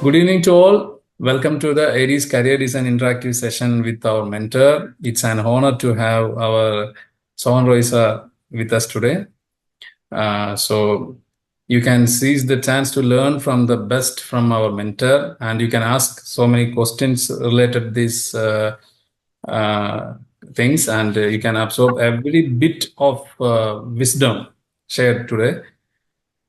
Good evening to all. Welcome to the Aries Career Design Interactive session with our mentor. It's an honor to have our Sohan with us today. So you can seize the chance to learn from the best from our mentor, and you can ask so many questions related to these things, and you can absorb every bit of wisdom shared today.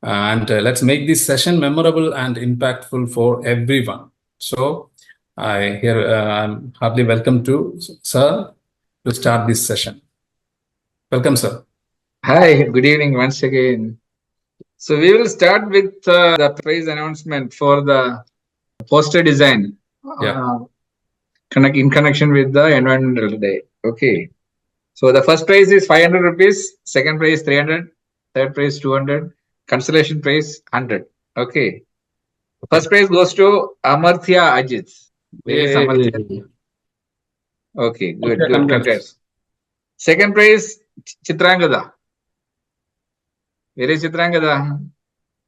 And let's make this session memorable and impactful for everyone. So I'm heartily welcome to Sir to start this session. Welcome, sir. Hi, good evening once again. So we will start with the prize announcement for the poster design in connection with the Environmental Day. Okay. So the first prize is 500 rupees, second prize 300, third prize 200, consolation prize 100. Okay. First prize goes to Amartya Ajit. Where is Amartya? Okay, good, good. Congrats. Second prize Chitrangada. Where is Chitrangada?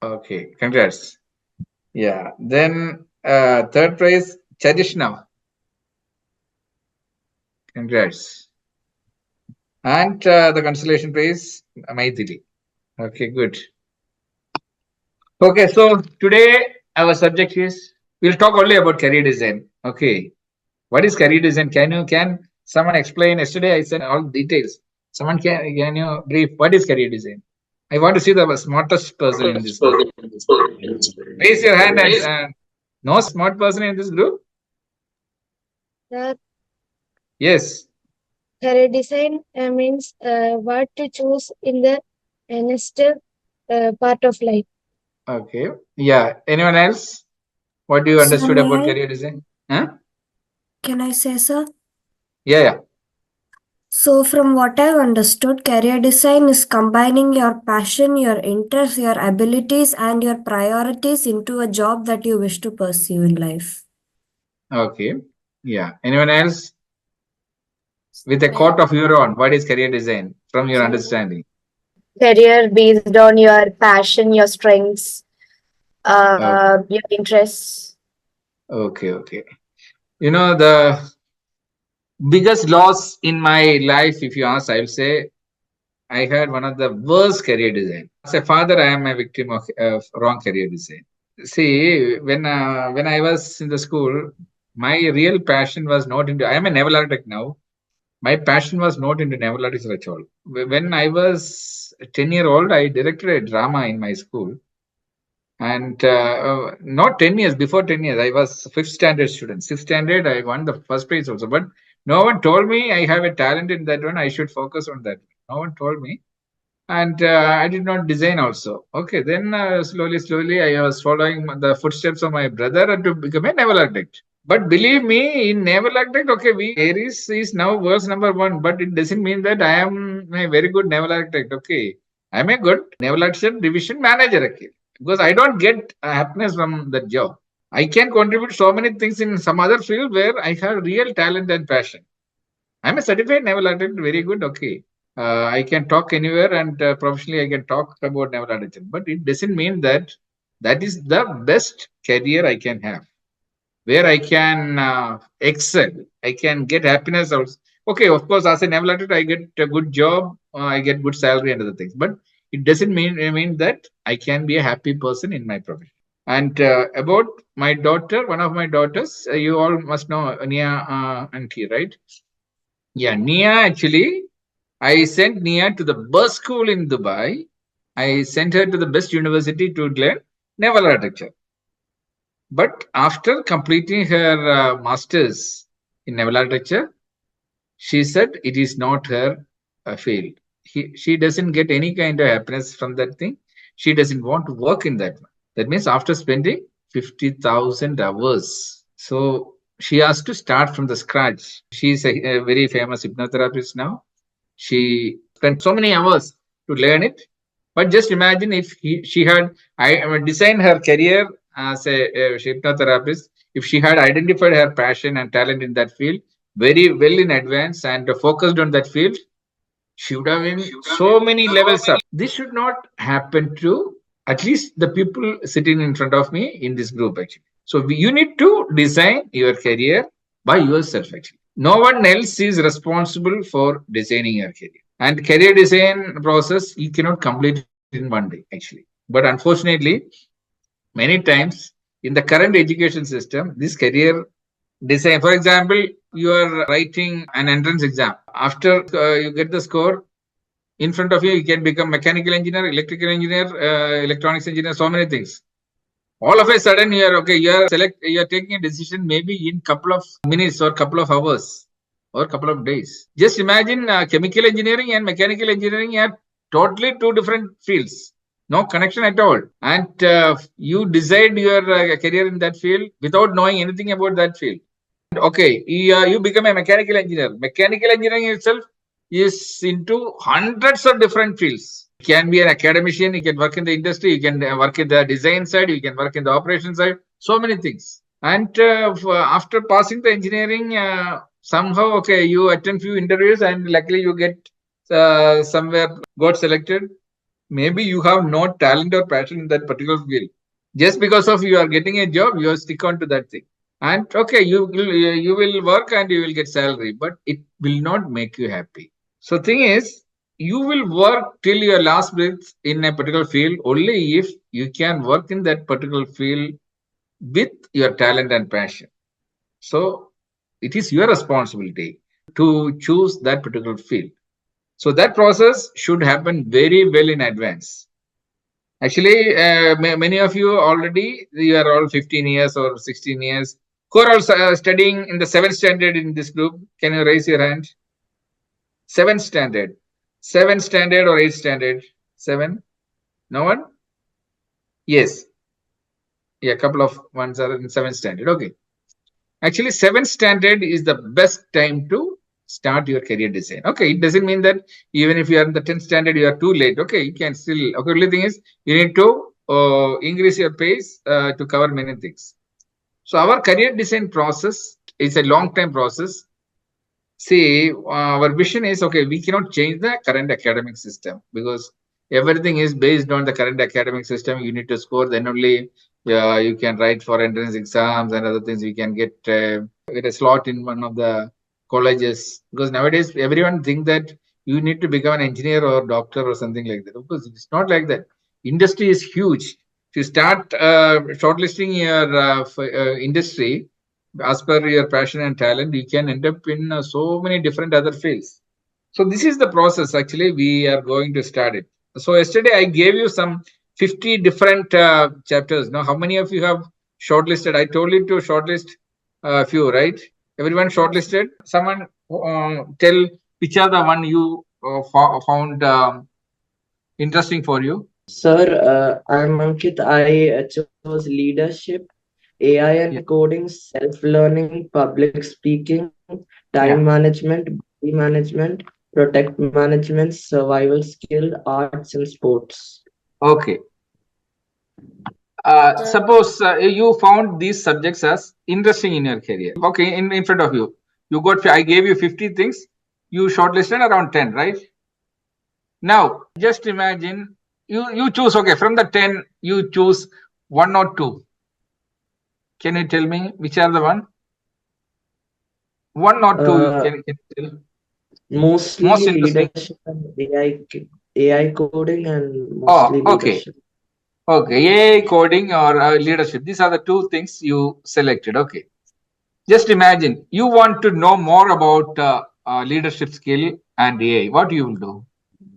Okay, congrats. Yeah. Then third prize, Chadishna. Congrats. And the consolation prize, Maithili. Okay, good. Okay, so today our subject is we'll talk only about career design. Okay. What is career design? Can someone explain? Yesterday I said all details. Someone can you brief what is career design? I want to see the smartest person in this group. Raise your hand and no smart person in this group? Yes. Career design means what to choose in the next part of life. Okay. Yeah. Anyone else? What do you understood about career design? Huh? Can I say, sir? Yeah. So, from what I've understood, career design is combining your passion, your interests, your abilities, and your priorities into a job that you wish to pursue in life. Okay. Yeah. Anyone else? With a quote of your own, what is career design from your understanding? Career based on your passion, your strengths, your interests. Okay. You know, the biggest loss in my life, if you ask, I will say I had one of the worst career design. As a father, I am a victim of wrong career design. See, when I was in the school, my real passion was not into. I am a naval architect now. My passion was not into naval architecture at all. When I was 10-year-old, I directed a drama in my school. And not 10 years, before 10 years, I was 5th standard student. 6th standard, I won the first prize also. But no one told me I have a talent in that one. I should focus on that. No one told me. And I did not design also. Okay, then slowly, I was following the footsteps of my brother to become a naval architect. But believe me, in naval architect, okay, Aries is now verse number 1, but it doesn't mean that I am a very good naval architect. Okay, I am a good naval architect division manager. Okay, because I don't get happiness from that job. I can contribute so many things in some other field where I have real talent and passion. I'm a certified naval architect, very good. Okay, I can talk anywhere, and professionally I can talk about naval architecture. But it doesn't mean that that is the best career I can have, where I can excel. I can get happiness also. Okay, of course, as a naval architect, I get a good job, I get good salary and other things. But it doesn't mean that I can be a happy person in my profession. And about my daughter, one of my daughters, you all must know Nia Auntie, right? Yeah, Nia actually, I sent Nia to the best school in Dubai. I sent her to the best university to learn naval architecture. But after completing her master's in naval architecture, she said it is not her field. She doesn't get any kind of happiness from that thing. She doesn't want to work in that one. That means after spending 50,000 hours. So she has to start from the scratch. She's a very famous hypnotherapist now. She spent so many hours to learn it. But just imagine if she had designed her career as a hypnotherapist, if she had identified her passion and talent in that field very well in advance and focused on that field, she would have been so many levels up. This should not happen to at least the people sitting in front of me in this group, actually. So you need to design your career by yourself actually. No one else is responsible for designing your career. And career design process you cannot complete it in one day actually. But unfortunately, many times in the current education system, this career design, for example, you are writing an entrance exam. After you get the score, in front of you, you can become mechanical engineer, electrical engineer, electronics engineer, so many things. All of a sudden, you are okay. You are taking a decision maybe in couple of minutes or couple of hours or couple of days. Just imagine chemical engineering and mechanical engineering are totally two different fields. No connection at all. And you decide your career in that field without knowing anything about that field. Okay, you become a mechanical engineer. Mechanical engineering itself is into hundreds of different fields. You can be an academician, you can work in the industry, you can work in the design side, you can work in the operation side, so many things. And after passing the engineering, somehow, okay, you attend few interviews and luckily you get somewhere got selected. Maybe you have no talent or passion in that particular field. Just because of you are getting a job, you stick on to that thing. And okay, you will work and you will get salary, but it will not make you happy. So thing is, you will work till your last breath in a particular field only if you can work in that particular field with your talent and passion. So it is your responsibility to choose that particular field. So that process should happen very well in advance. Actually, many of you already, you are all 15 years or 16 years, who are also studying in the 7th standard in this group. Can you raise your hand? 7th standard. 7th standard or 8th standard? 7? No one? Yes. Yeah, a couple of ones are in 7th standard. Okay. Actually, 7th standard is the best time to start your career design. Okay, it doesn't mean that even if you are in the 10th standard, you are too late. Okay, you can still. Okay, only thing is you need to increase your pace to cover many things. So our career design process is a long time process. See, our vision is okay. We cannot change the current academic system because everything is based on the current academic system. You need to score, then only you can write for entrance exams and other things. You can get a slot in one of the colleges because nowadays everyone think that you need to become an engineer or doctor or something like that. Of course, it's not like that. Industry is huge. If you start shortlisting your industry as per your passion and talent, you can end up in so many different other fields. So this is the process. Actually, we are going to start it. So yesterday I gave you some 50 different chapters. Now, how many of you have shortlisted? I told you to shortlist a few, right? Everyone shortlisted. Someone tell which are the one you found interesting for you. Sir, I'm Ankit. I chose leadership, AI and Yeah. coding, self-learning, public speaking, time Yeah. management, body management, protect management, survival skill, arts and sports. Okay. Suppose you found these subjects as interesting in your career. Okay, in front of you, you got. I gave you 50 things. You shortlisted around 10, right? Now, just imagine you choose. Okay, from the 10, you choose one or two. Can you tell me which are the one? One or two. Can you tell? Mostly Most interesting. leadership and AI coding and Oh, mostly okay. leadership. Okay, AI coding or leadership. These are the two things you selected. Okay. Just imagine you want to know more about leadership skill and AI. What you will do?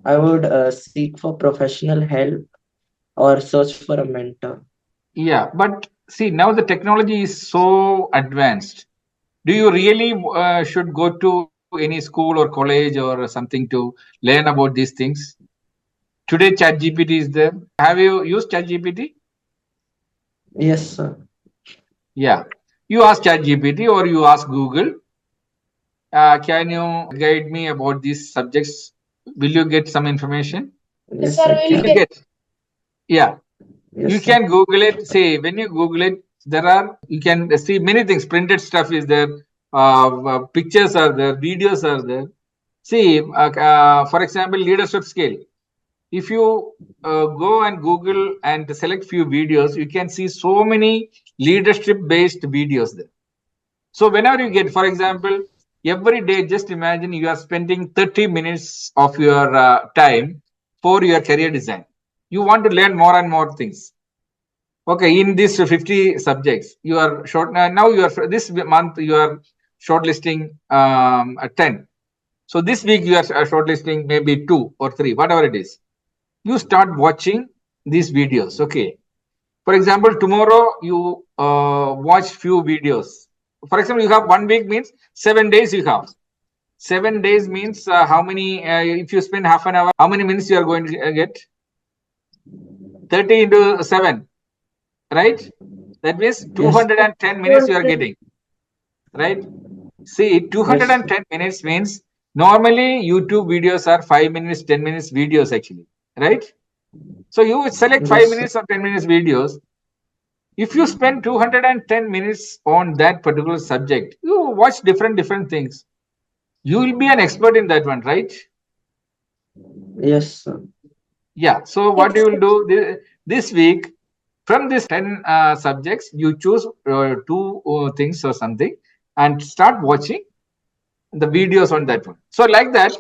I would seek for professional help or search for a mentor. Yeah, but see now the technology is so advanced. Do you really should go to any school or college or something to learn about these things? Today, ChatGPT is there. Have you used ChatGPT? Yes, sir. Yeah, you ask ChatGPT or you ask Google. Can you guide me about these subjects? Will you get some information? Yes, Sir, I we'll Will you can. get. get? Yeah, Yes, you sir. can Google it. Say when you Google it, there are you can see many things. Printed stuff is there. Pictures are there. Videos are there. See, for example, leadership skill. If you go and Google and select few videos, you can see so many leadership based videos there. So whenever you get, for example, every day, just imagine you are spending 30 minutes of your time for your career design. You want to learn more and more things. Okay, in these 50 subjects, you are short now. You are this month you are shortlisting 10. So this week you are shortlisting maybe 2 or 3, whatever it is. You start watching these videos. Okay, for example, tomorrow you watch few videos. For example, you have 1 week means 7 days you have. 7 days means how many? If you spend half an hour, how many minutes you are going to get? 30 into 7, right? That means 210 minutes you are getting, right? See, 210 minutes means normally YouTube videos are 5 minutes, 10 minutes videos actually, right? So you select 5 minutes or 10 minutes videos. If you spend 210 minutes on that particular subject, you watch different things. You will be an expert in that one, right? Yes, sir. Yeah. So what you will do this week, from this 10 subjects, you choose 2 things or something and start watching the videos on that one. So like that,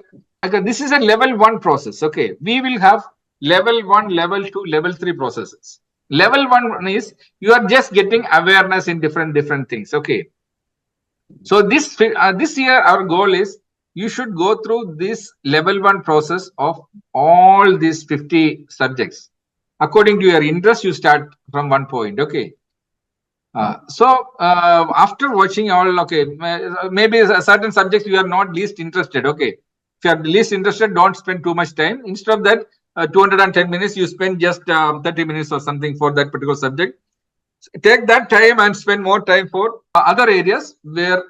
this is a level 1 process. Okay, we will have level 1, level 2, level 3 processes. Level 1 is you are just getting awareness in different things. Okay, so this year our goal is you should go through this level 1 process of all these 50 subjects. According to your interest, you start from one point. Okay, after watching all, okay, maybe certain subjects you are not least interested. Okay, if you are least interested, don't spend too much time. Instead of that, 210 minutes, you spend just 30 minutes or something for that particular subject. Take that time and spend more time for other areas where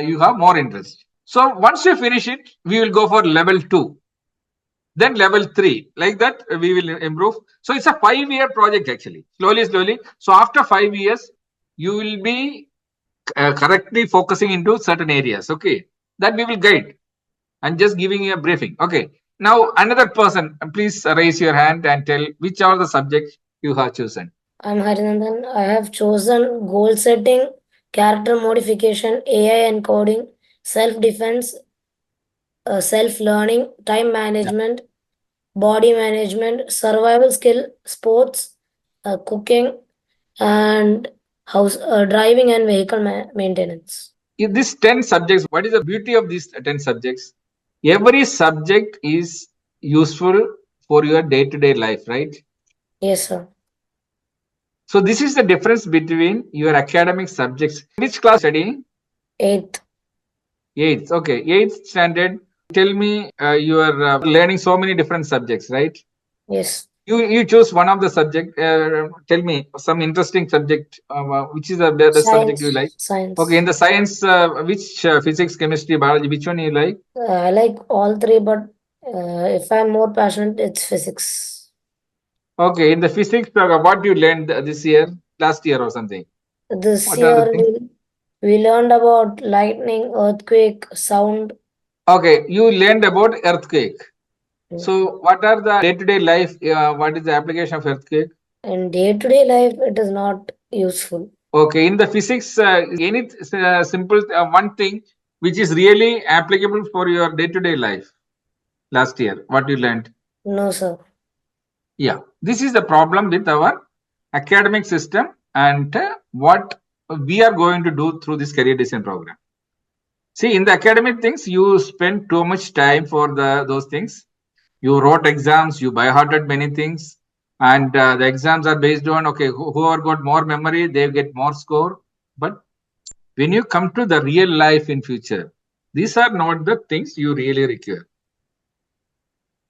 you have more interest. So once you finish it, we will go for level 2. Then level 3, like that we will improve. So it's a 5-year project actually, slowly. So after 5 years, you will be correctly focusing into certain areas. Okay, that we will guide and just giving you a briefing. Okay, now another person, please raise your hand and tell which are the subjects you have chosen. I'm Harinandan. I have chosen goal setting, character modification, AI and coding, self defense, self learning, time management, body management, survival skill, sports, cooking, and house driving and vehicle maintenance. In these 10 subjects, what is the beauty of these 10 subjects? Every subject is useful for your day-to-day life, right? Yes, sir. So this is the difference between your academic subjects. Which class studying? 8th. 8th. Okay, 8th standard. Tell me, you are learning so many different subjects, right? Yes. You choose one of the subject. Tell me some interesting subject. Which is the best subject you like? Science. Okay, in the science, which physics, chemistry, biology, which one you like? I like all 3, but if I'm more passionate, it's physics. Okay, in the physics, what you learned this year, last year or something? This What are the year things? we learned about lightning, earthquake, sound. Okay, you learned about earthquake. So what are the day-to-day life? What is the application of earthquake? In day-to-day life, it is not useful. Okay, in the physics, any simple one thing which is really applicable for your day-to-day life last year, what you learned? No, sir. Yeah, this is the problem with our academic system and what we are going to do through this career design program. See, in the academic things, you spend too much time for those things. You wrote exams, you by hearted many things, and the exams are based on, okay, whoever got more memory, they get more score. But when you come to the real life in future, these are not the things you really require.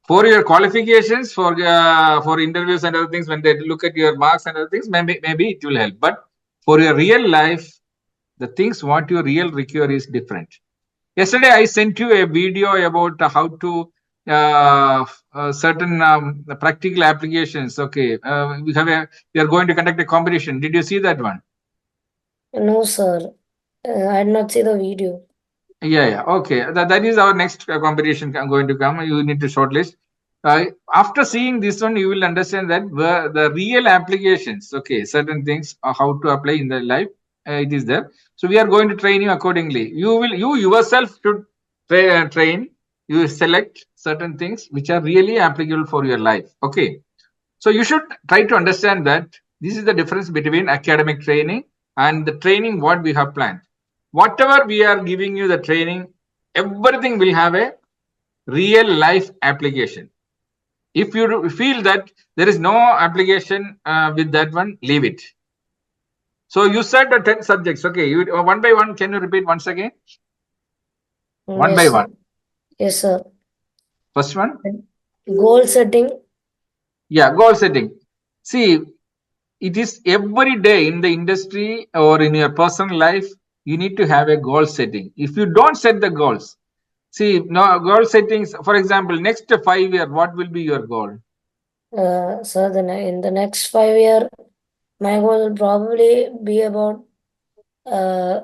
For your qualifications, for interviews and other things, when they look at your marks and other things, maybe it will help. But for your real life, the things what you real require is different. Yesterday, I sent you a video about how to certain practical applications. Okay, we are going to conduct a competition. Did you see that one? No, sir. I did not see the video. Yeah. Okay. That is our next competition going to come. You need to shortlist. After seeing this one, you will understand that the real applications, okay, certain things, how to apply in the life, it is there. So we are going to train you accordingly. You yourself should train. You select certain things which are really applicable for your life. Okay. So you should try to understand that this is the difference between academic training and the training what we have planned. Whatever we are giving you the training, everything will have a real life application. If you feel that there is no application with that one, leave it. So you said the 10 subjects. Okay, you one by one. Can you repeat once again? One Yes, by sir. one. Yes, sir. First one. Goal setting. Yeah, goal setting. See, it is every day in the industry or in your personal life, you need to have a goal setting. If you don't set the goals, see, no goal settings, for example, next 5 year, what will be your goal? Sir, in the next 5 year, my goal will probably be about uh,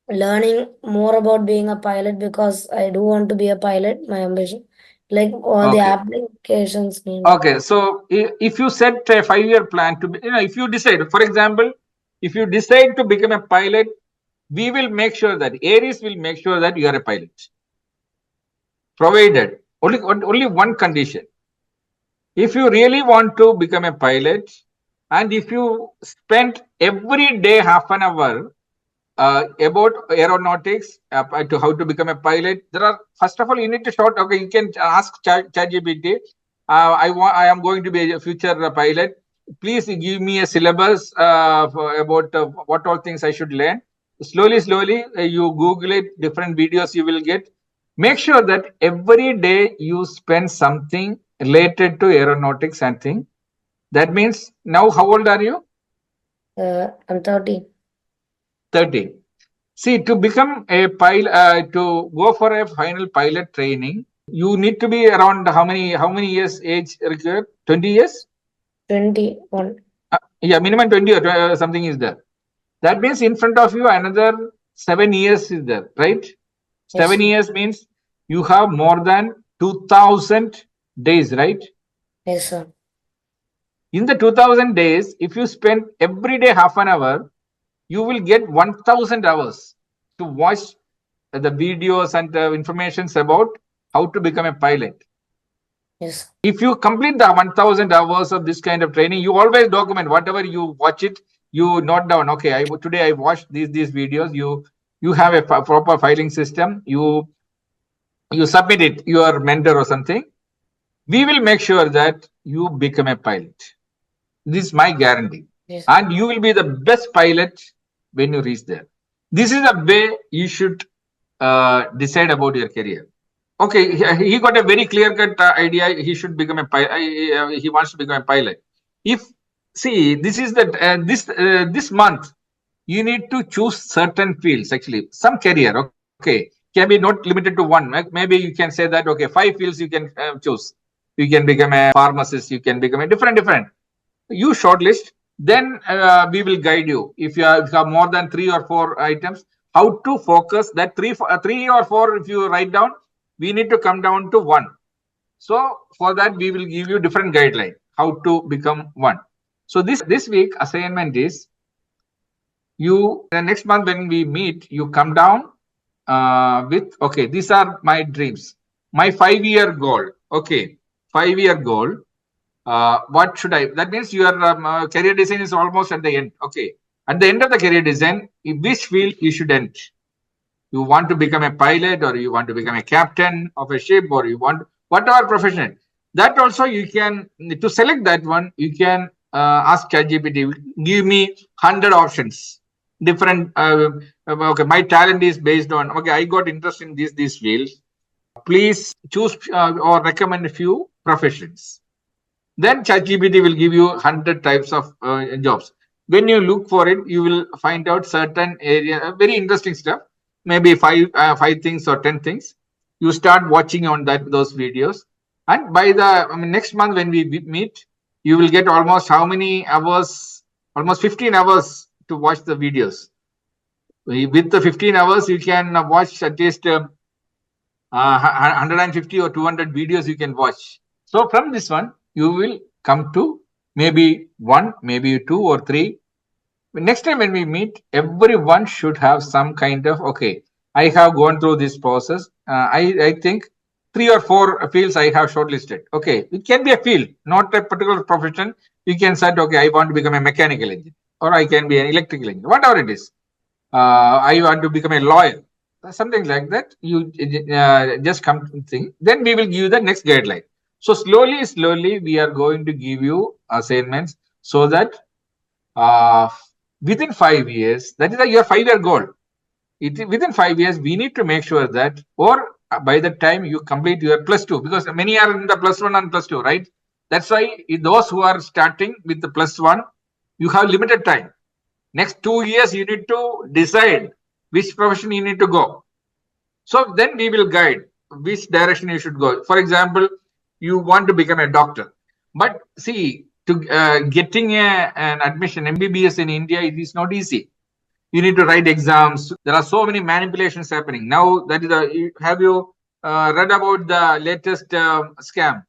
learning more about being a pilot because I do want to be a pilot, my ambition. Like all the Okay. applications need. Okay, so if you set a 5 year plan to, if you decide, for example, if you decide to become a pilot, we will make sure that Aries will make sure that you are a pilot. Provided only one condition. If you really want to become a pilot, and if you spend every day half an hour about aeronautics, to how to become a pilot, there are, first of all, you need to short. Okay, you can ask ChatGPT. I am going to be a future pilot. Please give me a syllabus about what all things I should learn. Slowly, you Google it. Different videos you will get. Make sure that every day you spend something related to aeronautics and thing. That means now, how old are you? I'm 30. 30. See, to become a pilot, to go for a final pilot training, you need to be around how many years age required? 20 years? 21. Yeah, minimum 20 or something is there. That means in front of you another 7 years is there, right? Yes, 7 years means you have more than 2000 days, right? yes, sir. In the 2000 days, if you spend every day half an hour, you will get 1000 hours to watch the videos and the informations about how to become a pilot. Yes. If you complete the 1000 hours of this kind of training, you always document whatever you watch it. You note down. Okay, today I watched these videos. You have a proper filing system. You submit it your mentor or something. We will make sure that you become a pilot. This is my guarantee. Yes. And you will be the best pilot when you reach there. This is the way you should decide about your career. Okay, he got a very clear cut idea. He should become a pilot. He wants to become a pilot. If see, this is that this month you need to choose certain fields. Actually, some career. Okay, can be not limited to one. Maybe you can say that okay, 5 fields you can choose. You can become a pharmacist. You can become a different. You shortlist. Then we will guide you. If you have more than 3 or 4 items, how to focus that three or four. If you write down, we need to come down to one. So for that, we will give you different guideline how to become one. So this week assignment is you the next month when we meet, you come down with okay, these are my dreams, my 5 year goal. Okay, 5 year goal. What should I? That means your career design is almost at the end. Okay, at the end of the career design, in which field you should end? You want to become a pilot, or you want to become a captain of a ship, or you want whatever profession. That also you can to select that one. You can ask ChatGPT. Give me 100 options. Different. Okay, my talent is based on. Okay, I got interest in these fields. Please choose or recommend a few professions. Then ChatGPT will give you 100 types of jobs. When you look for it, you will find out certain area, very interesting stuff. Maybe five things or 10 things. You start watching on those videos, and by the next month when we meet, you will get almost how many hours? Almost 15 hours to watch the videos. With the 15 hours, you can watch at least 150 or 200 videos you can watch. So from this one, you will come to maybe one, maybe two or three. Next time when we meet, everyone should have some kind of, okay, I have gone through this process. I think 3 or 4 fields I have shortlisted. Okay, it can be a field, not a particular profession. You can say, okay, I want to become a mechanical engineer, or I can be an electrical engineer, whatever it is. I want to become a lawyer, something like that. You just come to think. Then we will give you the next guideline. So slowly, we are going to give you assignments so that uh, within 5 years, that is your 5 year goal. Within 5 years, we need to make sure that, or by the time you complete your plus two, because many are in the plus one and plus two, right? That's why those who are starting with the plus one, you have limited time. Next 2 years, you need to decide which profession you need to go. So then we will guide which direction you should go. For example, you want to become a doctor, but see, to getting an admission MBBS in India, it is not easy. You need to write exams. There are so many manipulations happening now. That is have you read about the latest scam?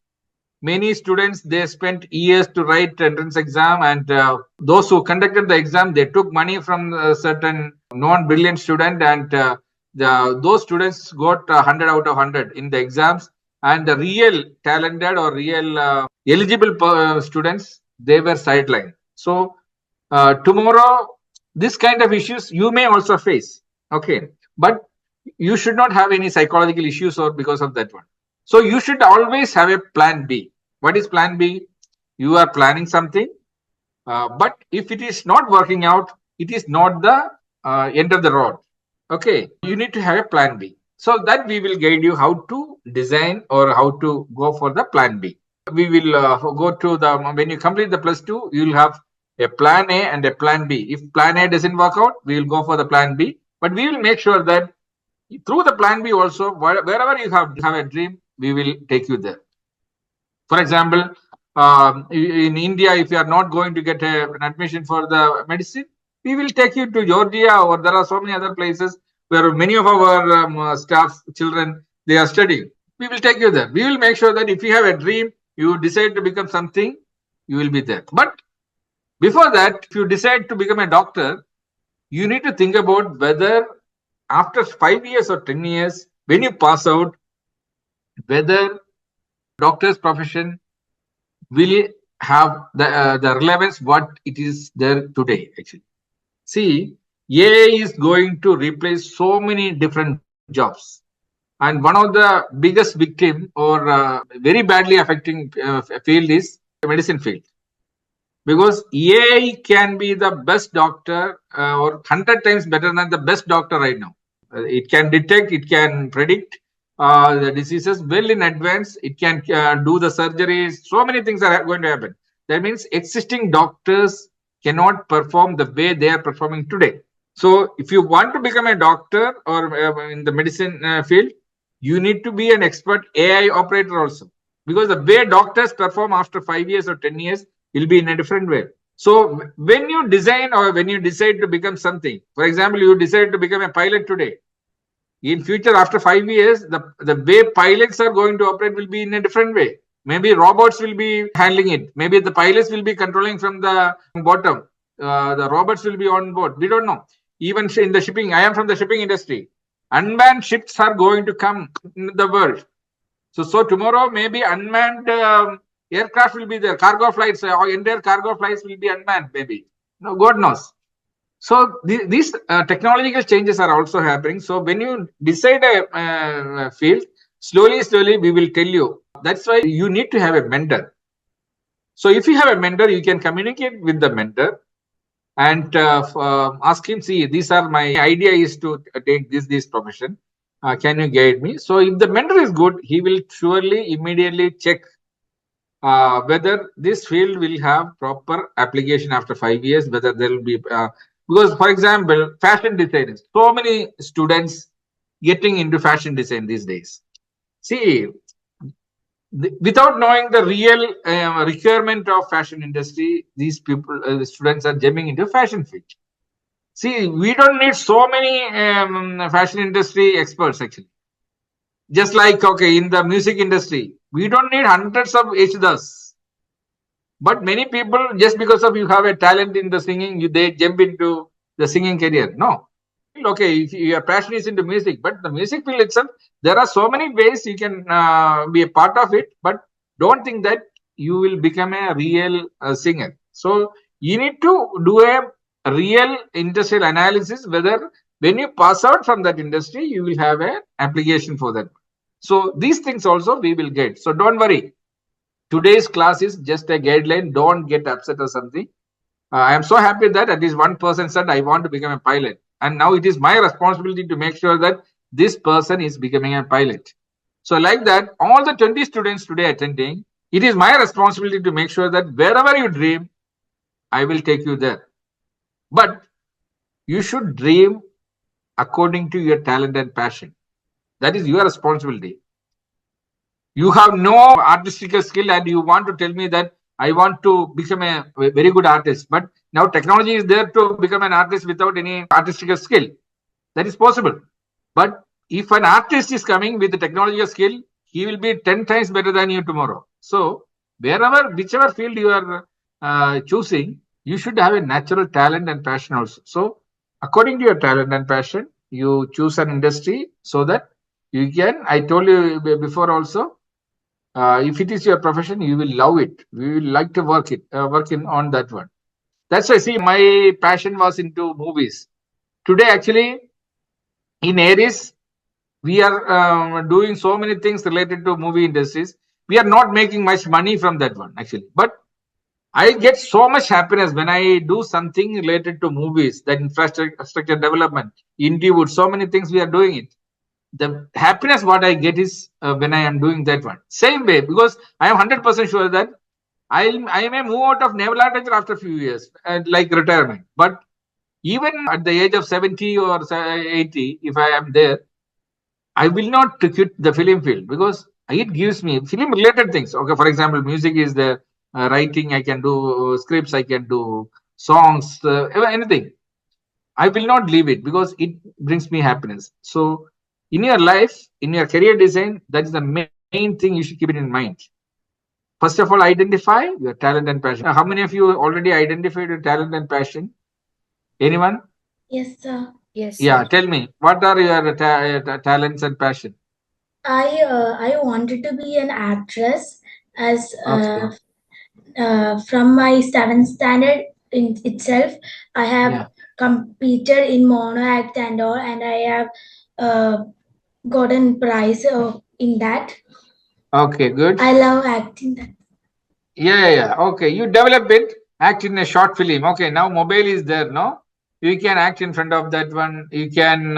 Many students, they spent years to write entrance exam, and those who conducted the exam, they took money from a certain non-brilliant student, and those students got 100 out of 100 in the exams, and the real talented or real eligible students, they were sidelined. So tomorrow, this kind of issues you may also face. Okay, but you should not have any psychological issues or because of that one. So you should always have a plan B. What is plan B? You are planning something, but if it is not working out, it is not the end of the road. Okay, you need to have a plan B. So that we will guide you how to design or how to go for the plan B. We will go to the, when you complete the plus two, you will have a plan A and a plan B. If plan A doesn't work out, we will go for the plan B. But we will make sure that through the plan B also, wherever you have a dream, we will take you there. For example, in India, if you are not going to get an admission for the medicine, we will take you to Georgia, or there are so many other places where many of our staff, children, they are studying. We will take you there. We will make sure that if you have a dream, you decide to become something, you will be there. But before that, if you decide to become a doctor, you need to think about whether after 5 years or 10 years, when you pass out, whether doctor's profession will have the relevance what it is there today. Actually, see, AI is going to replace so many different jobs, and one of the biggest victim or very badly affecting field is medicine field, because AI can be the best doctor or 100 times better than the best doctor right now. It can detect, it can predict the diseases well in advance. It can do the surgeries. So many things are going to happen. That means existing doctors cannot perform the way they are performing today. So if you want to become a doctor or in the medicine field, you need to be an expert AI operator also, because the way doctors perform after 5 years or 10 years will be in a different way. So when you design or when you decide to become something, for example, you decide to become a pilot today, in future after 5 years, the way pilots are going to operate will be in a different way. Maybe robots will be handling it. Maybe the pilots will be controlling from the bottom. The robots will be on board. We don't know. Even in the shipping, I am from the shipping industry. Unmanned ships are going to come in the world. So tomorrow maybe unmanned aircraft will be there. Cargo flights, entire cargo flights will be unmanned. Maybe no, God knows. So these technological changes are also happening. So when you decide a field, slowly we will tell you. That's why you need to have a mentor. So if you have a mentor, you can communicate with the mentor and ask him, see, these are my idea is to take this profession. Can you guide me? So if the mentor is good, he will surely immediately check whether this field will have proper application after 5 years, whether there will be because, for example, fashion designers, so many students getting into fashion design these days. See, without knowing the real requirement of fashion industry, these people, students are jumping into fashion field. See, we don't need so many fashion industry experts actually. Just like, okay, in the music industry, We don't need hundreds of Yesudas. But many people, just because of you have a talent in the singing, they jump into the singing career. No. Okay, if your passion is into music, but the music field itself, there are so many ways you can be a part of it, but don't think that you will become a real singer. So you need to do a real industrial analysis whether when you pass out from that industry, you will have an application for that. So these things also we will get. So don't worry. Today's class is just a guideline. Don't get upset or something. I am so happy that at least one person said, I want to become a pilot. And now it is my responsibility to make sure that this person is becoming a pilot. So, like that, all the 20 students today attending, it is my responsibility to make sure that wherever you dream, I will take you there. But you should dream according to your talent and passion. That is your responsibility. You have no artistic skill and you want to tell me that I want to become a very good artist, but now technology is there to become an artist without any artistic skill. That is possible. But if an artist is coming with the technological skill, he will be 10 times better than you tomorrow. So wherever, whichever field you are choosing, you should have a natural talent and passion also. So according to your talent and passion, you choose an industry so that you can, I told you before also, if it is your profession, you will love it. We will like to work in on that one. That's why, see, my passion was into movies. Today, actually, in Aries, we are doing so many things related to movie industries. We are not making much money from that one, actually. But I get so much happiness when I do something related to movies, that infrastructure development, Indiewood, so many things we are doing it. The happiness what I get is when I am doing that one. Same way, because I am 100% sure that I may move out of naval architecture after a few years, like retirement. But even at the age of 70 or 80, if I am there, I will not quit the film field because it gives me film related things. Okay, for example, music is the writing, I can do scripts, I can do songs, anything. I will not leave it because it brings me happiness. So, in your life, in your career design, that is the main thing you should keep it in mind. First of all, identify your talent and passion. How many of you already identified your talent and passion? Anyone? Yes, sir. Yes, Yeah, sir. tell me, what are your talents and passion? I wanted to be an actress as Okay. from my seventh standard in itself. I have Yeah. competed in mono act and all, and I have uh, gotten prize in that. Okay, good. I love acting. That. Yeah. Okay, you develop it, act in a short film. Okay, now mobile is there, no? You can act in front of that one. You can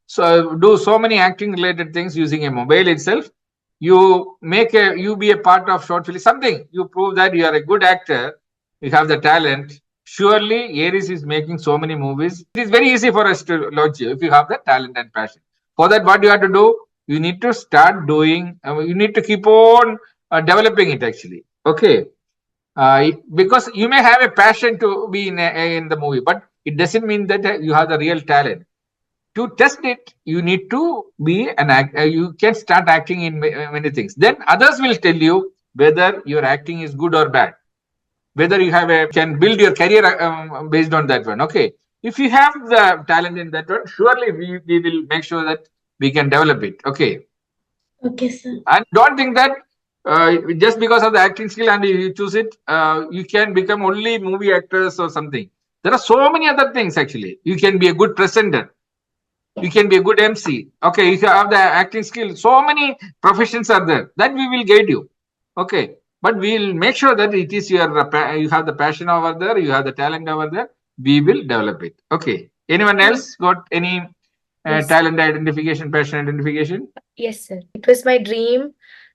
so do so many acting related things using a mobile itself. You be a part of short film. Something you prove that you are a good actor. You have the talent. Surely, Aries is making so many movies. It is very easy for us to launch you if you have the talent and passion. For that, what you have to do, you need to start doing. You need to keep on developing it actually. Okay, because you may have a passion to be in the movie, but it doesn't mean that you have the real talent. To test it, you need to be an act. You can start acting in many things. Then others will tell you whether your acting is good or bad. Whether you have a can build your career based on that one. Okay, if you have the talent in that one, surely we will make sure that we can develop it. Okay, Okay, sir. and don't think that just because of the acting skill and you choose it, you can become only movie actors or something. There are so many other things actually. You can be a good presenter. You can be a good MC. Okay, if you have the acting skill, so many professions are there that we will guide you. Okay, but we'll make sure that it is your you have the passion over there, you have the talent over there. We will develop it. Okay. Anyone else got any Yes. talent identification, passion identification? Yes, sir. It was my dream.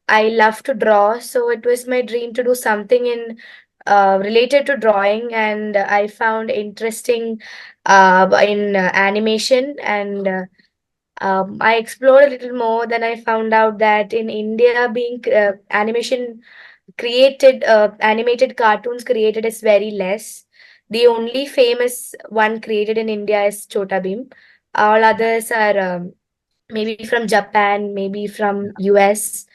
I love to draw, so it was my dream to do something in related to drawing, and I found interesting in animation, and I explored a little more. Then I found out that in India, being animation created, animated cartoons created is very less. The only famous one created in India is Chota Bheem. All others are maybe from Japan, maybe from US.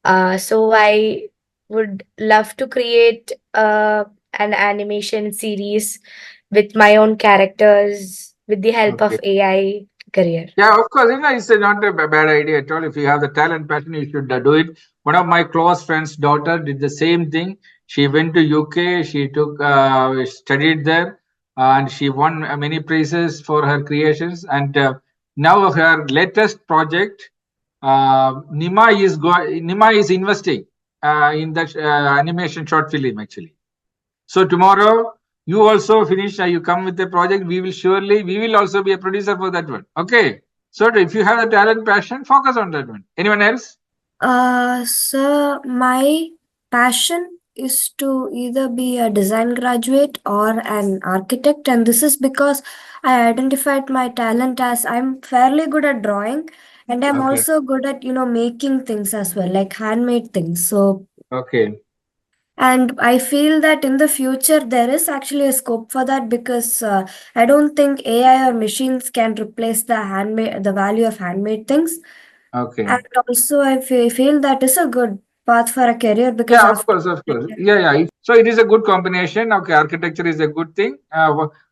So I would love to create an animation series with my own characters with the help Okay. of AI career. Yeah, of course, it's not a bad idea at all. If you have the talent, passion, you should do it. One of my close friends' daughter did the same thing. She went to UK. She studied there, and she won many prizes for her creations. And now her latest project, Nima is investing in that animation short film actually. So tomorrow you also finish, you come with a project, we will also be a producer for that one. Okay. So if you have a talent, passion, focus on that one. Anyone else? So my passion is to either be a design graduate or an architect, and this is because I identified my talent as I'm fairly good at drawing, and I'm Okay. also good at making things as well, like handmade things. So, Okay. and I feel that in the future there is actually a scope for that because I don't think AI or machines can replace the value of handmade things. Okay. And also, I feel that is a good path for a career because Yeah, of after course, of course. Yeah, yeah. So it is a good combination. Okay, architecture is a good thing.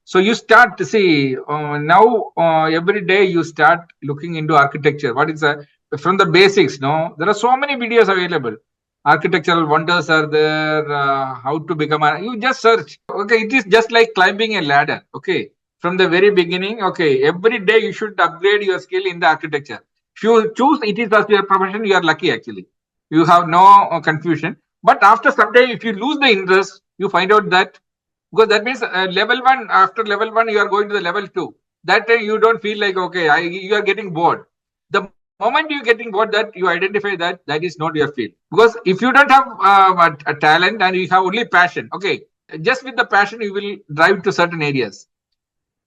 So you start to see now every day you start looking into architecture. What is from the basics? No, there are so many videos available. Architectural wonders are there. How to become a? You just search. Okay, it is just like climbing a ladder. Okay, from the very beginning. Okay, every day you should upgrade your skill in the architecture. If you choose it is as your profession, you are lucky actually. You have no confusion. But after some time, if you lose the interest, you find out that because that means level one, after level one, you are going to the level two. That time you don't feel like, okay, you are getting bored. The moment you're getting bored, that you identify that that is not your field. Because if you don't have a talent and you have only passion, okay, just with the passion, you will drive to certain areas.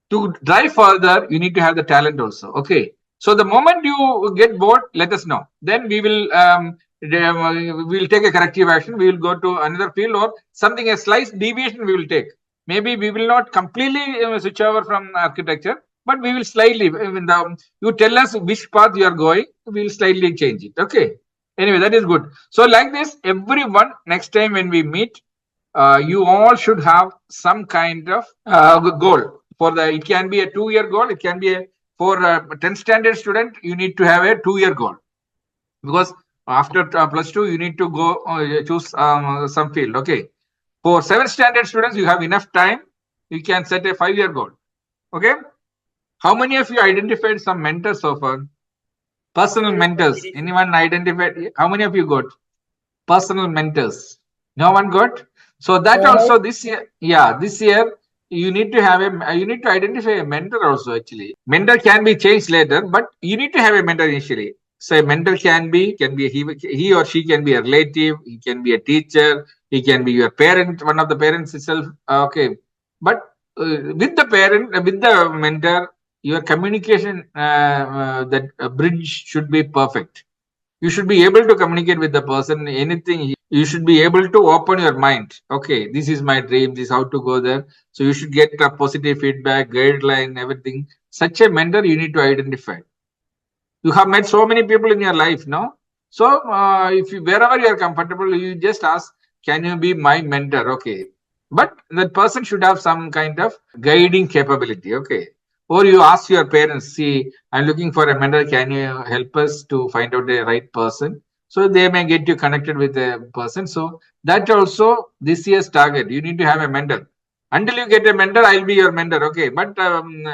To drive further, you need to have the talent also. Okay. So the moment you get bored, let us know. Then we will take a corrective action. We will go to another field or something a slight deviation we will take. Maybe we will not completely switch over from architecture, but we will slightly. When you tell us which path you are going, we will slightly change it. Okay. Anyway, that is good. So like this, everyone next time when we meet, you all should have some kind of goal for the. It can be a 2 year goal. It can be a for a 10th standard student. You need to have a 2 year goal because after plus 2 you need to go choose some field. Okay, for 7th standard students you have enough time. You can set a 5 year goal. Okay, how many of you identified some mentors so far? Personal mentors. Anyone identified? How many of you got personal mentors? No one got. So that also this year, yeah, this year you need to have a you need to identify a mentor also actually. Mentor can be changed later, but you need to have a mentor initially. So a mentor can be he or she can be a relative, he can be a teacher, he can be your parent, one of the parents itself. Okay, but with the parent, with the mentor, your communication that bridge should be perfect. You should be able to communicate with the person anything. You should be able to open your mind. Okay, this is my dream, this is how to go there. So you should get a positive feedback, guideline, everything. Such a mentor you need to identify. You have met so many people in your life, no? So if you wherever you are comfortable, you just ask, can you be my mentor? Okay, but that person should have some kind of guiding capability. Okay, or you ask your parents, see, I'm looking for a mentor, can you help us to find out the right person? So they may get you connected with the person. So that also this year's target, you need to have a mentor. Until you get a mentor, I'll be your mentor. Okay, but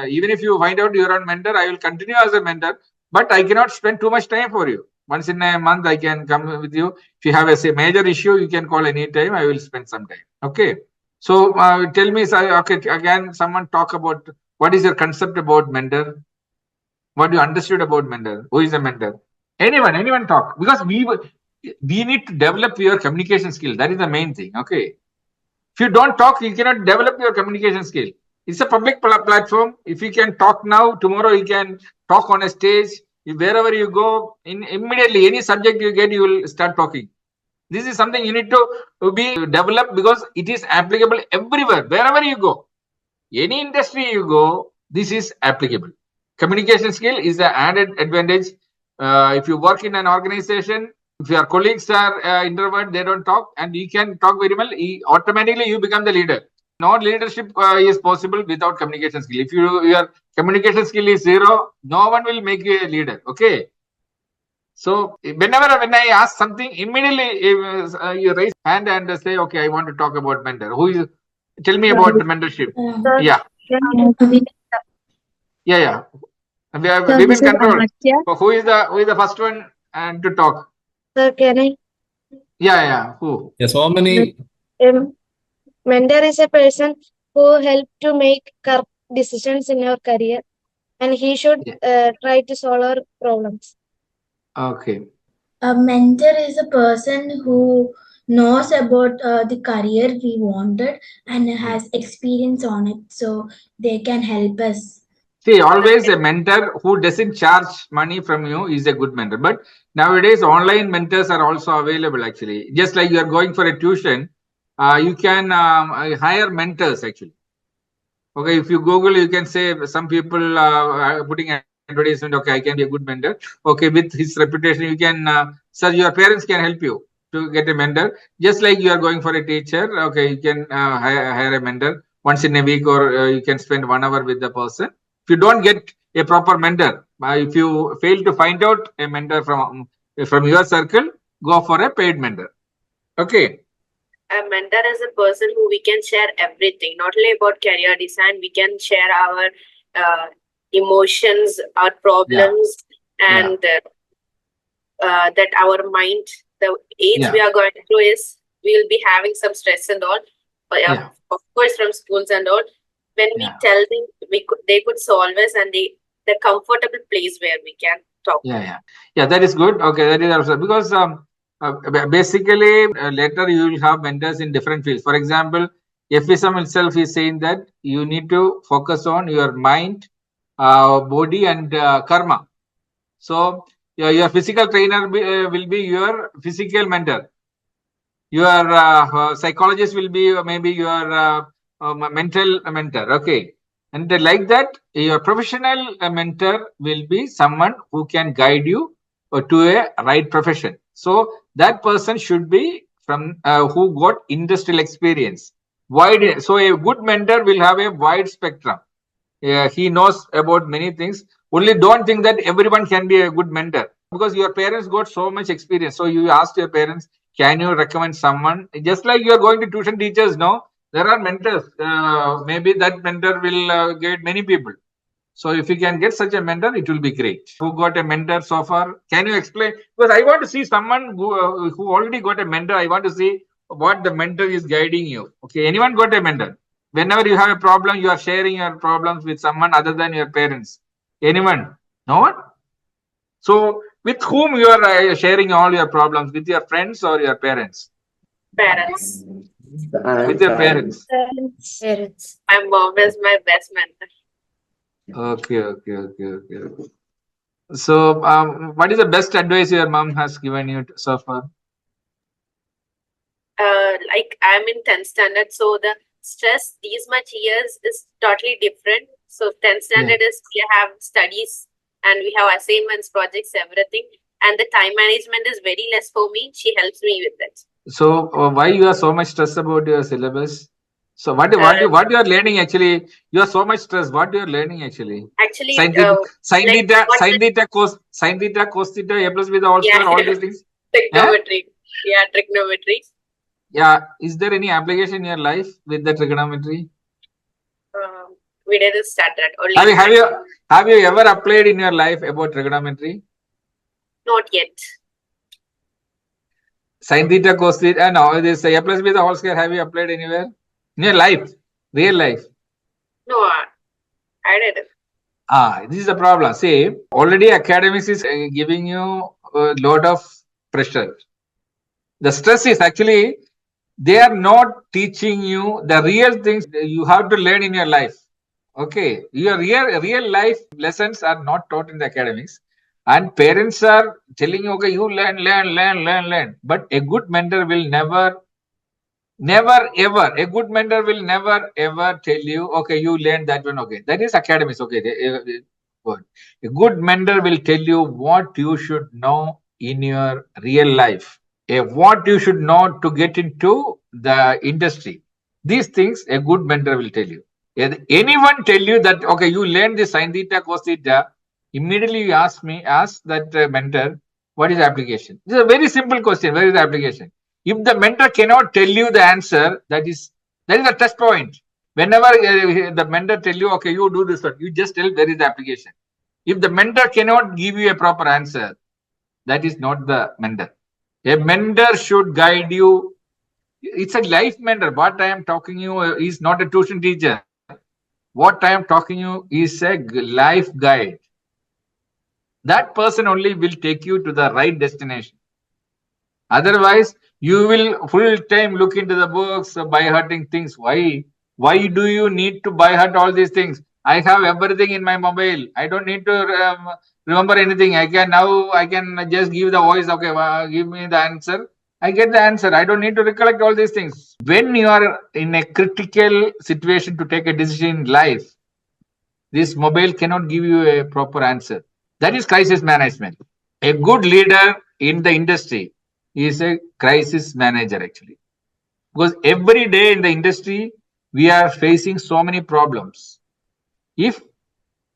even if you find out your own mentor, I will continue as a mentor, but I cannot spend too much time for you. Once in a month, I can come with you. If you have a say, major issue, you can call any time. I will spend some time. Okay. So tell me, okay, again, someone talk about what is your concept about mentor? What you understood about mentor? Who is a mentor? Anyone talk because we need to develop your communication skill. That is the main thing. Okay. If you don't talk, you cannot develop your communication skill. It's a public platform. If you can talk now, tomorrow you can talk on a stage. Wherever you go, immediately any subject you get, you will start talking. This is something you need to be developed because it is applicable everywhere, wherever you go. Any industry you go, this is applicable. Communication skill is the added advantage. If you work in an organization, If your colleagues are introvert, they don't talk, and you can talk very well. Automatically, you become the leader. No leadership is possible without communication skill. If your communication skill is zero, no one will make you a leader. Okay. So whenever when I ask something, immediately you raise hand and say, "Okay, I want to talk about mentor." Who is? Tell me about the mentorship. Uh, Yeah, yeah. We This will is control. Amatya. So who is the first one and to talk? Sir, can I? Yeah. Who? Yeah, so many. Um, mentor is a person who help to make correct decisions in your career, and he should Yeah. try to solve our problems. Okay. a mentor is a person who knows about the career we wanted and has experience on it, so they can help us. See, always a mentor who doesn't charge money from you is a good mentor. But nowadays, online mentors are also available. Actually, just like you are going for a tuition, you can hire mentors. Actually, okay. If you Google, you can say some people are putting advertisement. Okay, I can be a good mentor. Okay, with his reputation, you can. Sir, your parents can help you to get a mentor. Just like you are going for a teacher. Okay, you can hire a mentor once in a week, or you can spend 1 hour with the person. If you don't get a proper mentor, if you fail to find out a mentor from your circle, go for a paid mentor. Okay. A mentor is a person who we can share everything, not only about career design. We can share our emotions, our problems, and that our mind, the age we are going through is we will be having some stress and all. But of course, from schools and all. When we tell them, they could solve us, and the comfortable place where we can talk. Yeah, that is good. Okay, that is also because basically later you will have mentors in different fields. For example, FSM itself is saying that you need to focus on your mind, body, and karma. So your physical trainer will be your physical mentor. Your psychologist will be maybe your mental mentor. Okay, and like that, your professional mentor will be someone who can guide you to a right profession. So that person should be from who got industrial experience. Wide. So a good mentor will have a wide spectrum. He knows about many things. Only don't think that everyone can be a good mentor because your parents got so much experience. So you asked your parents, can you recommend someone? Just like you are going to tuition teachers, no, there are mentors. Maybe that mentor will guide many people. So if you can get such a mentor, it will be great. Who got a mentor so far? Can you explain? Because I want to see someone who already got a mentor. I want to see what the mentor is guiding you. Okay, anyone got a mentor? Whenever you have a problem, you are sharing your problems with someone other than your parents. Anyone? No one? So with whom you are sharing all your problems? With your friends or your parents? Parents. With your parents. Parents. My mom is my best mentor. Okay. So, what is the best advice your mom has given you so far? Like I'm in 10th standard, so the stress these much years is totally different. So 10th standard is we have studies and we have assignments, projects, everything, and the time management is very less for me. She helps me with that. So, why you are so much stressed about your syllabus? So, what you are learning actually? You are so much stressed. What you are learning actually? Actually, Sin theta, cos theta, a plus b the whole square, all these things. Trigonometry. Yeah, trigonometry. Yeah. Is there any application in your life with the trigonometry? We didn't start that. Only have you ever applied in your life about trigonometry? Not yet. Sin theta, cos theta, and all this a plus b the whole square. Have you applied anywhere in your life, real life? No, I didn't. This is the problem. See, already academics is giving you a lot of pressure. The stress is actually they are not teaching you the real things you have to learn in your life. Okay, your real life lessons are not taught in the academics, and parents are telling you, okay, you learn. But a good mentor will never ever a good mentor will never ever tell you, okay, you learn that one. Okay, that is academics. Okay, good. A good mentor will tell you what you should know in your real life. What you should know to get into the industry. These things a good mentor will tell you. If anyone tell you that okay, you learn this sin theta cos theta, immediately you ask that mentor, what is the application? This is a very simple question. Where is the application? If the mentor cannot tell you the answer, that is a test point. Whenever the mentor tell you, okay, you do this, you just tell where is the application. If the mentor cannot give you a proper answer, that is not the mentor. A mentor should guide you. It's a life mentor. What I am talking you is not a tuition teacher. What I am talking you is a life guide. That person only will take you to the right destination. Otherwise, you will full time look into the books, by hurting things. Why? Why do you need to buy hurt all these things? I have everything in my mobile. I don't need to remember anything. I can just give the voice. Okay, give me the answer. I get the answer. I don't need to recollect all these things. When you are in a critical situation to take a decision in life, this mobile cannot give you a proper answer. That is crisis management. A good leader in the industry is a crisis manager actually, because every day in the industry we are facing so many problems. If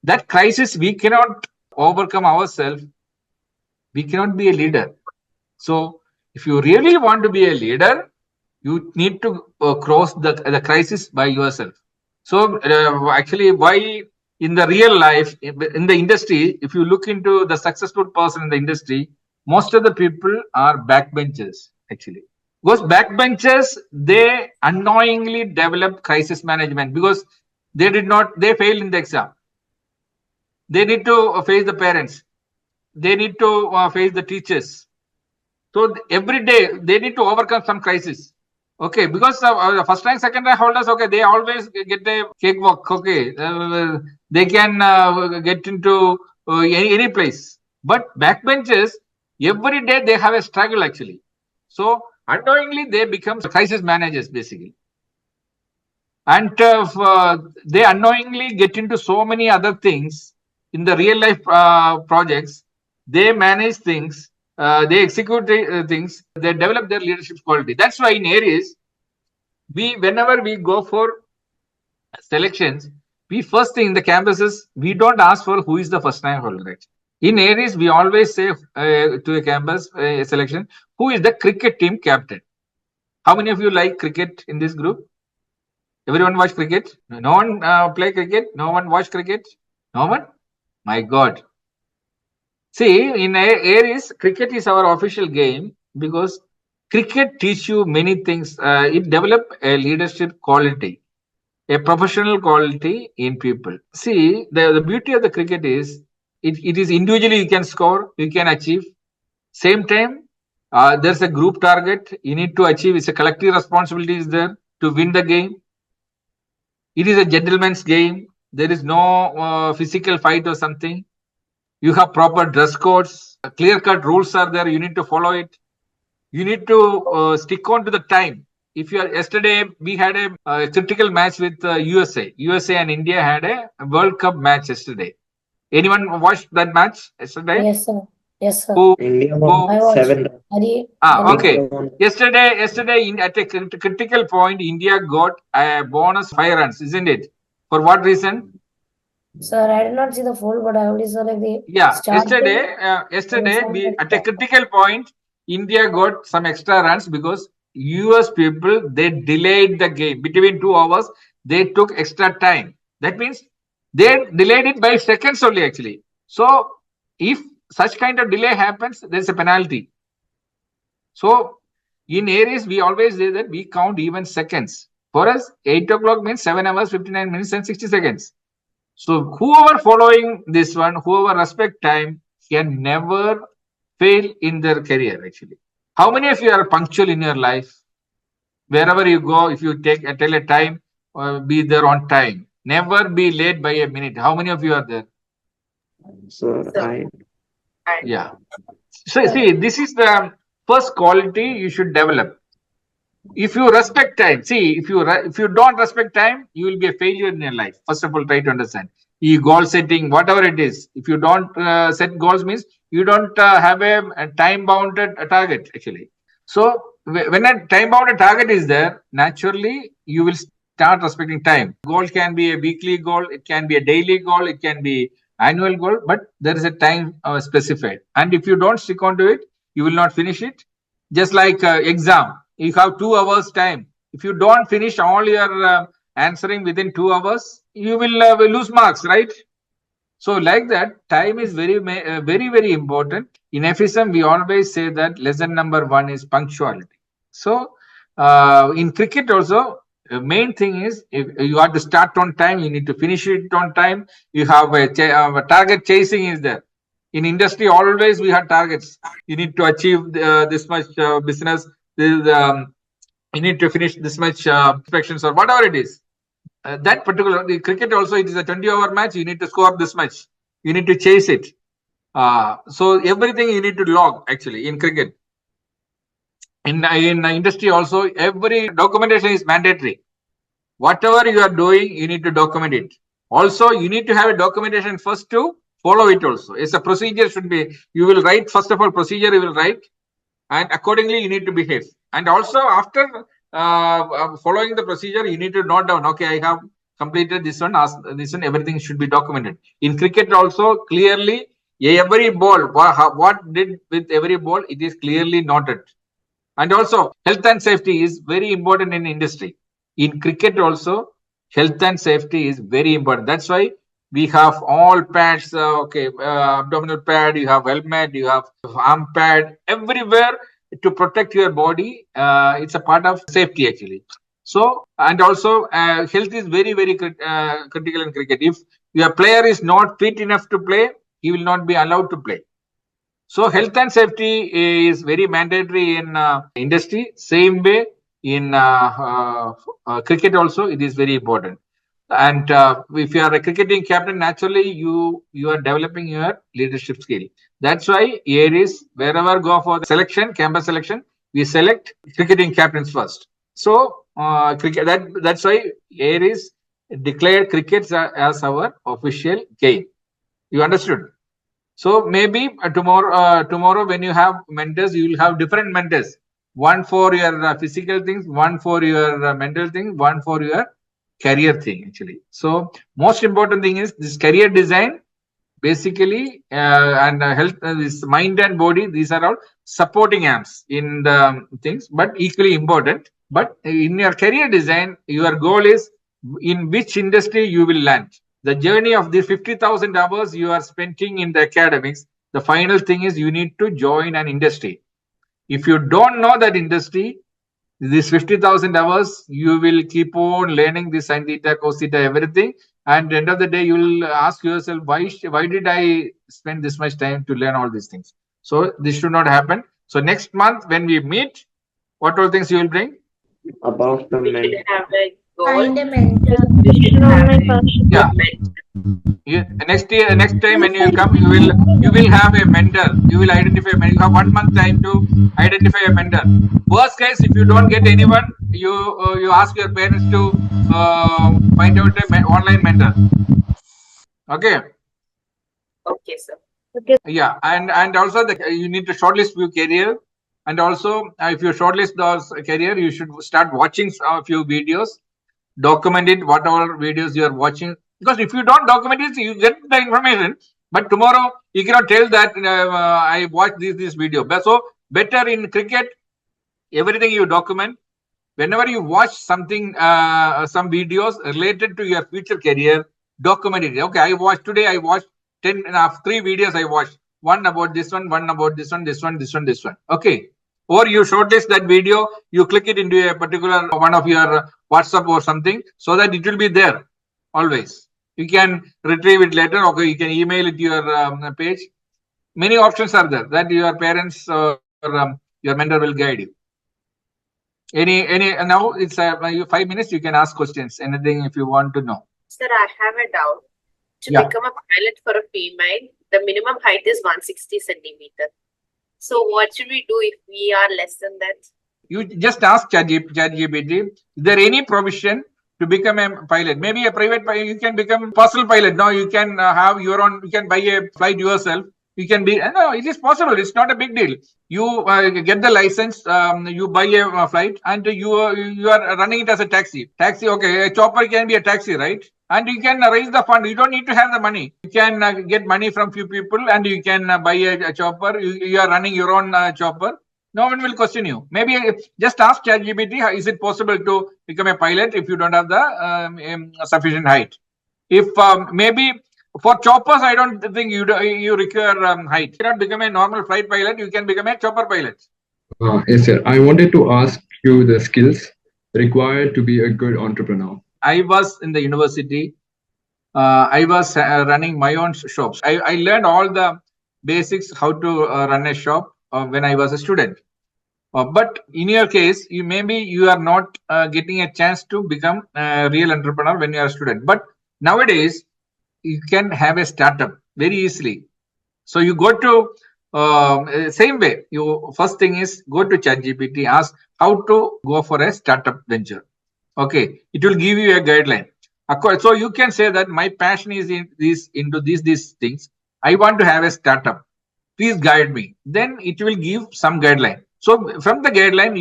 that crisis we cannot overcome ourselves, we cannot be a leader. So if you really want to be a leader, you need to cross the crisis by yourself. So actually, why in the real life, in the industry, if you look into the successful person in the industry, most of the people are backbenchers actually. Because backbenchers, they unknowingly develop crisis management because they failed in the exam. They need to face the parents. They need to face the teachers. So every day they need to overcome some crisis. Okay, because first rank, second rank holders, okay, they always get a cakewalk. Okay, they can get into any place. But backbenchers, every day they have a struggle actually. So unknowingly they become crisis managers basically, and they unknowingly get into so many other things in the real life projects. They manage things, they execute things, they develop their leadership quality. That's why in Aries, whenever we go for selections, we first thing in the campuses, we don't ask for who is the first rank holder. Right? In Aries, we always say to a campus selection, who is the cricket team captain. How many of you like cricket in this group? Everyone watch cricket? No one play cricket? No one watch cricket? No one? My God. See, in Aries, cricket is our official game because cricket teach you many things. It develop a leadership quality, a professional quality in people. See, the beauty of the cricket is it is individually you can score, you can achieve. Same time, there's a group target you need to achieve. It's a collective responsibility is there to win the game. It is a gentleman's game. There is no physical fight or something. You have proper dress codes. Clear-cut rules are there. You need to follow it. You need to stick on to the time. If you are yesterday, we had a critical match with USA. USA and India had a World Cup match yesterday. Anyone watched that match yesterday? Yes, sir. Yes, sir. India Who? won I watched. 7. Okay. India won. Yesterday, at a critical point, India got a bonus 5 runs, isn't it? For what reason? Sir, I did not see the full, but I only saw like the Yeah, starting yesterday and we some at a critical point, India got some extra runs because US people they delayed the game between 2 hours. They took extra time. That means they delayed it by seconds only actually. So if such kind of delay happens, there's a penalty. So in Aries, we always say that we count even seconds. For us, 8 o'clock means 7 hours, 59 minutes, and 60 seconds. So whoever following this one, whoever respect time, can never fail in their career actually. How many of you are punctual in your life? Wherever you go, if you tell a time, be there on time. Never be late by a minute. How many of you are there? So I Yeah. So see, this is the first quality you should develop. If you respect time, see, if you don't respect time, you will be a failure in your life. First of all, try to understand. goal setting, whatever it is. If you don't set goals, means you don't have a time bounded target actually. So when a time bounded target is there, naturally you will start respecting time. Goal can be a weekly goal, it can be a daily goal, it can be annual goal, but there is a time specified. And if you don't stick on to it, you will not finish it. Just like exam, you have 2 hours time. If you don't finish all your answering within 2 hours, you will lose marks, right? So like that, time is very important. In FSM, we always say that lesson number 1 is punctuality. So in cricket also, the main thing is if you have to start on time, you need to finish it on time. You have a target chasing is there. In industry, always we have targets. You need to achieve this much business. This, you need to finish this much inspections or whatever it is. That particular the cricket also, it is a 20-over match. You need to score this much. You need to chase it. So everything you need to log actually in cricket. In industry also, every documentation is mandatory. Whatever you are doing, you need to document it. Also, you need to have a documentation first to follow it also. It's a procedure should be, you will write, first of all, procedure you will write, and accordingly you need to behave. And also after following the procedure, you need to note down, okay, I have completed this one, everything should be documented. In cricket also, clearly, every ball, what did with every ball, it is clearly noted. And also, health and safety is very important in industry. In cricket also, health and safety is very important. That's why we have all pads, abdominal pad, you have helmet, you have arm pad, everywhere to protect your body. It's a part of safety actually. So, and also health is very critical in cricket. If your player is not fit enough to play, he will not be allowed to play. So health and safety is very mandatory in industry. Same way in cricket also, it is very important. And if you are a cricketing captain, naturally you are developing your leadership skill. That's why Aries, wherever go for the selection, campus selection, we select cricketing captains first. So cricket, that's why Aries declared cricket as our official game. You understood? So maybe tomorrow when you have mentors, you will have different mentors. One for your physical things, one for your mental thing, one for your career thing actually. So most important thing is this career design basically and health, this mind and body, these are all supporting arms in the things, but equally important. But in your career design, your goal is in which industry you will land. The journey of the 50,000 hours you are spending in the academics, the final thing is you need to join an industry. If you don't know that industry, this 50,000 hours, you will keep on learning this sin theta, cos theta, everything. And at the end of the day, you will ask yourself, why did I spend this much time to learn all these things? So this should not happen. So next month when we meet, what all things you will bring? About the Find a Find mentor. my passion. Yeah. Next time when you come, you will have a mentor. You will identify. You have 1 month time to identify a mentor. Worst case, if you don't get anyone, you ask your parents to find out an online mentor. Okay. Okay, sir. Okay. Yeah, and also you need to shortlist your career, and also if you shortlist those career, you should start watching a few videos, document it, whatever videos you are watching. Because if you don't document it, you get the information, but tomorrow you cannot tell that I watched this video. So better in cricket, everything you document. Whenever you watch something, some videos related to your future career, document it. Okay, I watched 3 videos I watched. One about this one about this one, this one. Okay. Or you shortlist that video, you click it into a particular one of your WhatsApp or something, so that it will be there always. You can retrieve it later. Okay, you can email it to your page. Many options are there that your parents or your mentor will guide you. Any now it's 5 minutes. You can ask questions. Anything if you want to know. Sir, I have a doubt. To Yeah. become a pilot for a female, the minimum height is 160 centimeter. So what should we do if we are less than that? You just ask ChatGPT. Is there any provision to become a pilot. Maybe a private pilot, you can become personal pilot. No, you can have your own, you can buy a flight yourself. You can be, no, it is possible. It's not a big deal. You get the license, you buy a flight, and you are running it as a taxi. Taxi, okay, a chopper can be a taxi, right? And you can raise the fund. You don't need to have the money. You can get money from few people, and you can buy a chopper. You are running your own chopper. No one will question you. Maybe just ask ChatGPT, is it possible to become a pilot if you don't have the sufficient height? If maybe for choppers, I don't think you require height. You cannot become a normal flight pilot. You can become a chopper pilot. Yes, sir. I wanted to ask you the skills required to be a good entrepreneur. I was in the university. I was running my own shops. I learned all the basics how to run a shop when I was a student. But in your case, you are not getting a chance to become a real entrepreneur when you are a student. But nowadays, you can have a startup very easily. So you go to same way. You first thing is go to ChatGPT, ask how to go for a startup venture. Okay, it will give you a guideline. So you can say that my passion is into these things. I want to have a startup. Please guide me. Then it will give some guideline. So from the guideline,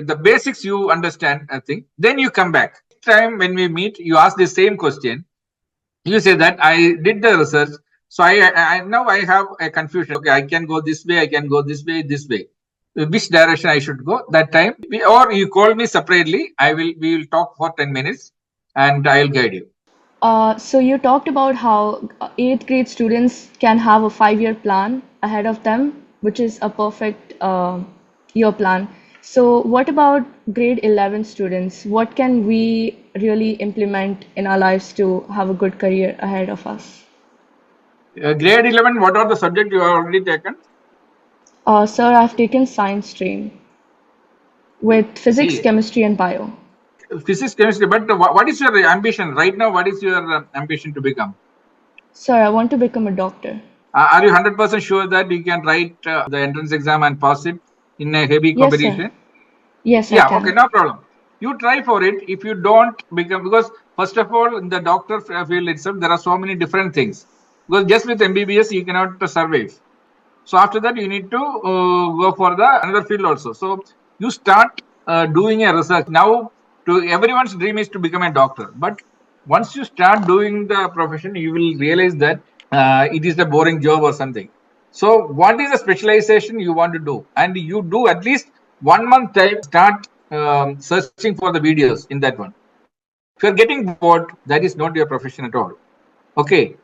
the basics you understand, I think. Then you come back. Next time when we meet, you ask the same question. You say that I did the research. So I now I have a confusion. Okay, I can go this way. I can go this way. This way. Which direction I should go that time, or you call me separately. We will talk for 10 minutes, and I'll guide you. So you talked about how eighth grade students can have a 5-year plan ahead of them, which is a perfect year plan. So what about grade 11 students? What can we really implement in our lives to have a good career ahead of us? Grade 11, what are the subjects you have already taken? Sir, I've taken science stream with physics, chemistry, and bio. Physics, chemistry, but what is your ambition right now? What is your ambition to become? Sir, I want to become a doctor. Are you 100% sure that you can write the entrance exam and pass it in a heavy Yes, competition? sir. Yes, I Yeah, can. okay, no problem. You try for it. If you don't become, because first of all, in the doctor field itself, there are so many different things. Because just with MBBS, you cannot survive. So after that, you need to go for the another field also. So you start doing a research. Now, to everyone's dream is to become a doctor. But once you start doing the profession, you will realize that it is a boring job or something. So what is the specialization you want to do? And you do at least 1 month time, start searching for the videos in that one. If you're getting bored, that is not your profession at all. Okay.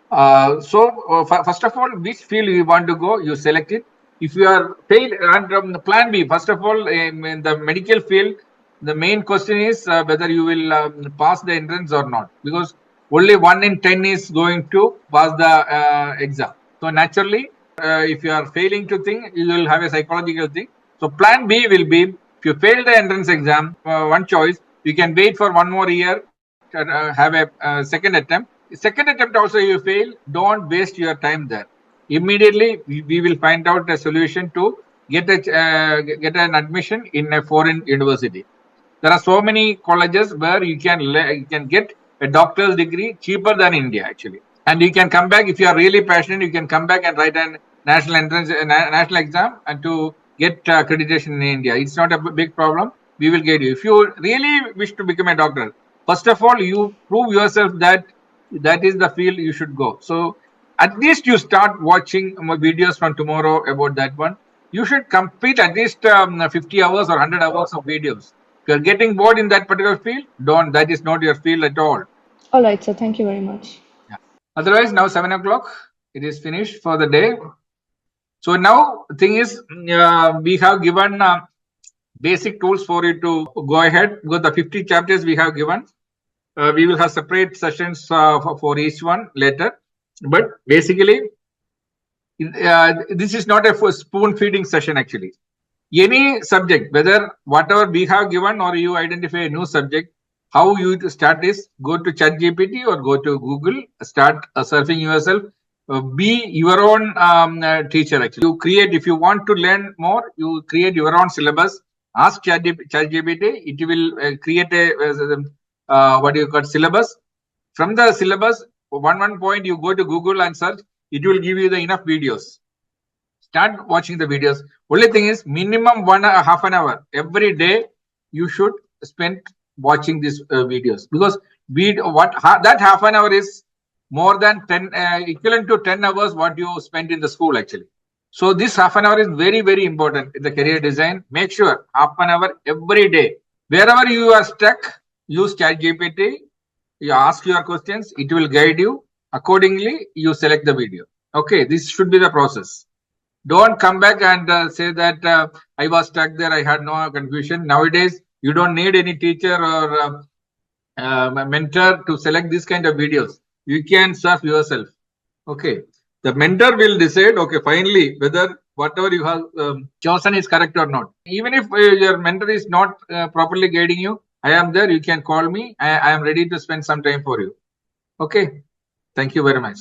First of all, which field you want to go, you select it. If you are failed, and plan B, first of all, in the medical field, the main question is whether you will pass the entrance or not, because only 1 in 10 is going to pass the exam. So naturally, if you are failing to think, you will have a psychological thing. So plan B will be, if you fail the entrance exam, one choice, you can wait for 1 more year, have a second attempt. Second attempt also you fail, don't waste your time there. Immediately we will find out a solution to get an admission in a foreign university. There are so many colleges where you can get a doctor's degree cheaper than India actually, and you can come back if you are really passionate. You can come back and write an national entrance national exam and to get accreditation in India. It's not a big problem. We will get you. If you really wish to become a doctor, first of all, you prove yourself that that is the field you should go. So at least you start watching my videos from tomorrow about that one. You should complete at least 50 hours or 100 hours of videos. If you're getting bored in that particular field, don't. That is not your field at all. All right, sir. Thank you very much. Yeah. Otherwise, now 7 o'clock, it is finished for the day. So now thing is, we have given basic tools for you to go ahead. Because the 50 chapters we have given, we will have separate sessions for each one later. But basically, this is not a spoon feeding session actually. Any subject, whether whatever we have given or you identify a new subject, how you start is go to ChatGPT or go to Google, start surfing yourself. Be your own teacher actually. You create, if you want to learn more, you create your own syllabus. Ask ChatGPT, it will create what do you call syllabus. From the syllabus, one point you go to Google and search, it will give you the enough videos. Start watching the videos. Only thing is minimum half an hour every day you should spend watching these videos, because that half an hour is more than 10 equivalent to 10 hours what you spend in the school actually. So this half an hour is very, very important in the career design. Make sure half an hour every day. Wherever you are stuck, use ChatGPT. You ask your questions, it will guide you. Accordingly, you select the video. Okay, this should be the process. Don't come back and say that I was stuck there, I had no confusion. Nowadays, you don't need any teacher or mentor to select this kind of videos. You can surf yourself. Okay, the mentor will decide, okay, finally, whether whatever you have chosen is correct or not. Even if your mentor is not properly guiding you, I am there, you can call me. I am ready to spend some time for you. Okay, thank you very much.